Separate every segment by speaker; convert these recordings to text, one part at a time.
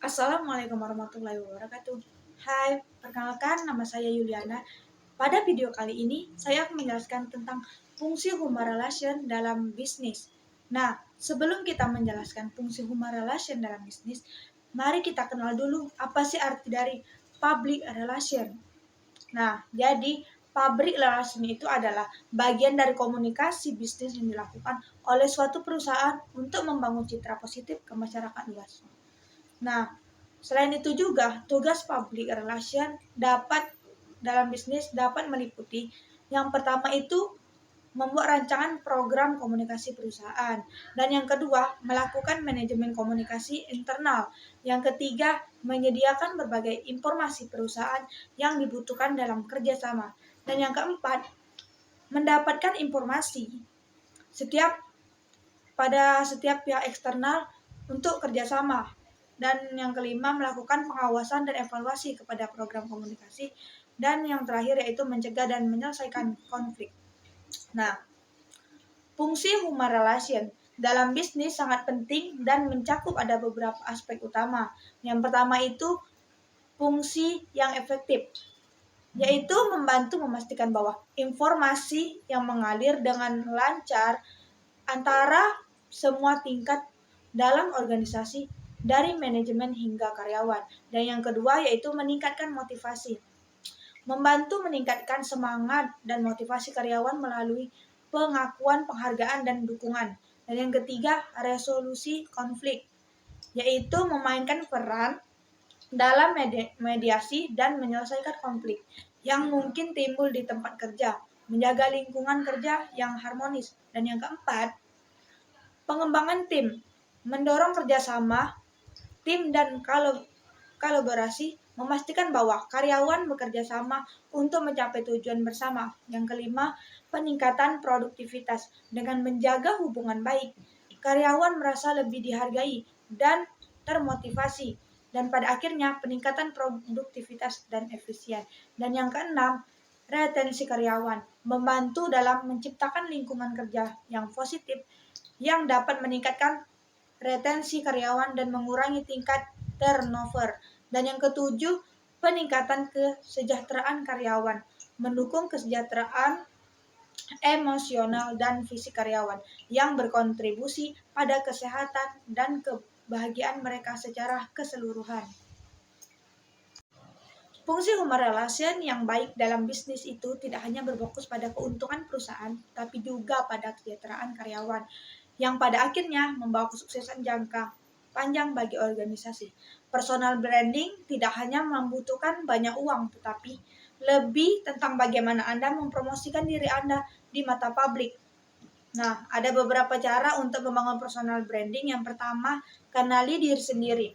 Speaker 1: Assalamualaikum warahmatullahi wabarakatuh. Hai, perkenalkan nama saya Yuliana. Pada video kali ini, saya akan menjelaskan tentang fungsi human relation dalam bisnis. Nah, sebelum kita menjelaskan fungsi human relation dalam bisnis, mari kita kenal dulu apa sih arti dari public relation. Nah, jadi public relation itu adalah bagian dari komunikasi bisnis yang dilakukan oleh suatu perusahaan untuk membangun citra positif ke masyarakat luas. Nah, selain itu juga tugas public relation dalam bisnis dapat meliputi yang pertama itu membuat rancangan program komunikasi perusahaan, dan yang kedua melakukan manajemen komunikasi internal, yang ketiga menyediakan berbagai informasi perusahaan yang dibutuhkan dalam kerjasama, dan yang keempat mendapatkan informasi setiap pihak eksternal untuk kerjasama. Dan yang kelima, melakukan pengawasan dan evaluasi kepada program komunikasi. Dan yang terakhir yaitu mencegah dan menyelesaikan konflik. Nah, fungsi human relation dalam bisnis sangat penting dan mencakup ada beberapa aspek utama. Yang pertama itu fungsi yang efektif, yaitu membantu memastikan bahwa informasi yang mengalir dengan lancar antara semua tingkat dalam organisasi dari manajemen hingga karyawan. Dan yang kedua yaitu meningkatkan motivasi, membantu meningkatkan semangat dan motivasi karyawan melalui pengakuan, penghargaan, dan dukungan. Dan yang ketiga resolusi konflik, yaitu memainkan peran dalam mediasi dan menyelesaikan konflik yang mungkin timbul di tempat kerja, menjaga lingkungan kerja yang harmonis. Dan yang keempat, pengembangan tim, mendorong kerjasama tim dan kolaborasi, memastikan bahwa karyawan bekerja sama untuk mencapai tujuan bersama. Yang kelima, peningkatan produktivitas, dengan menjaga hubungan baik, karyawan merasa lebih dihargai dan termotivasi, dan pada akhirnya peningkatan produktivitas dan efisien. Dan yang keenam, retensi karyawan, membantu dalam menciptakan lingkungan kerja yang positif yang dapat meningkatkan retensi karyawan dan mengurangi tingkat turnover. Dan yang ketujuh, peningkatan kesejahteraan karyawan, mendukung kesejahteraan emosional dan fisik karyawan yang berkontribusi pada kesehatan dan kebahagiaan mereka secara keseluruhan. Fungsi human relation yang baik dalam bisnis itu tidak hanya berfokus pada keuntungan perusahaan, tapi juga pada kesejahteraan karyawan, yang pada akhirnya membawa kesuksesan jangka panjang bagi organisasi. Personal branding tidak hanya membutuhkan banyak uang, tetapi lebih tentang bagaimana Anda mempromosikan diri Anda di mata publik. Nah, ada beberapa cara untuk membangun personal branding. Yang pertama, kenali diri sendiri.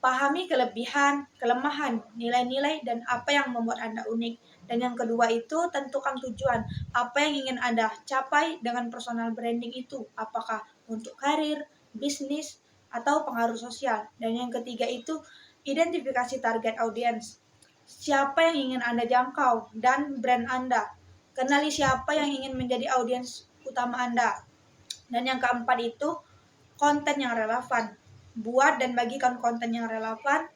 Speaker 1: Pahami kelebihan, kelemahan, nilai-nilai, dan apa yang membuat Anda unik. Dan yang kedua itu tentukan tujuan. Apa yang ingin Anda capai dengan personal branding itu? Apakah untuk karir, bisnis, atau pengaruh sosial? Dan yang ketiga itu identifikasi target audience. Siapa yang ingin Anda jangkau dan brand Anda? Kenali siapa yang ingin menjadi audiens utama Anda. Dan yang keempat itu konten yang relevan. Buat dan bagikan konten yang relevan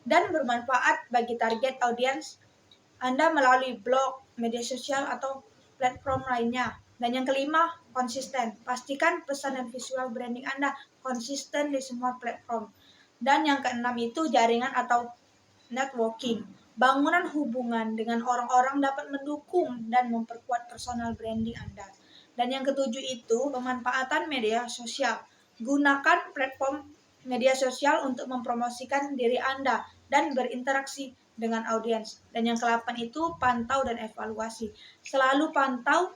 Speaker 1: dan bermanfaat bagi target audiens Anda melalui blog, media sosial, atau platform lainnya. Dan yang kelima, konsisten. Pastikan pesan dan visual branding Anda konsisten di semua platform. Dan yang keenam itu jaringan atau networking. Bangunan hubungan dengan orang-orang dapat mendukung dan memperkuat personal branding Anda. Dan yang ketujuh itu pemanfaatan media sosial. Gunakan platform media sosial untuk mempromosikan diri Anda dan berinteraksi dengan audiens. Dan yang ke-8 itu pantau dan evaluasi. Selalu pantau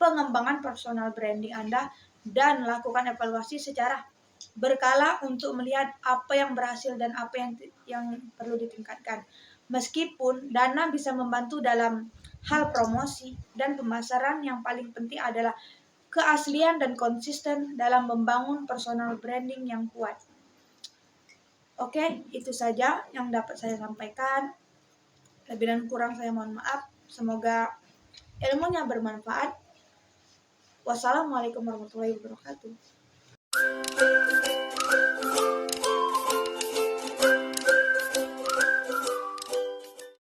Speaker 1: pengembangan personal branding Anda dan lakukan evaluasi secara berkala untuk melihat apa yang berhasil dan apa yang perlu ditingkatkan. Meskipun dana bisa membantu dalam hal promosi dan pemasaran, yang paling penting adalah keaslian dan konsisten dalam membangun personal branding yang kuat. Oke, itu saja yang dapat saya sampaikan. Lebih dan kurang saya mohon maaf. Semoga ilmunya bermanfaat. Wassalamualaikum warahmatullahi wabarakatuh.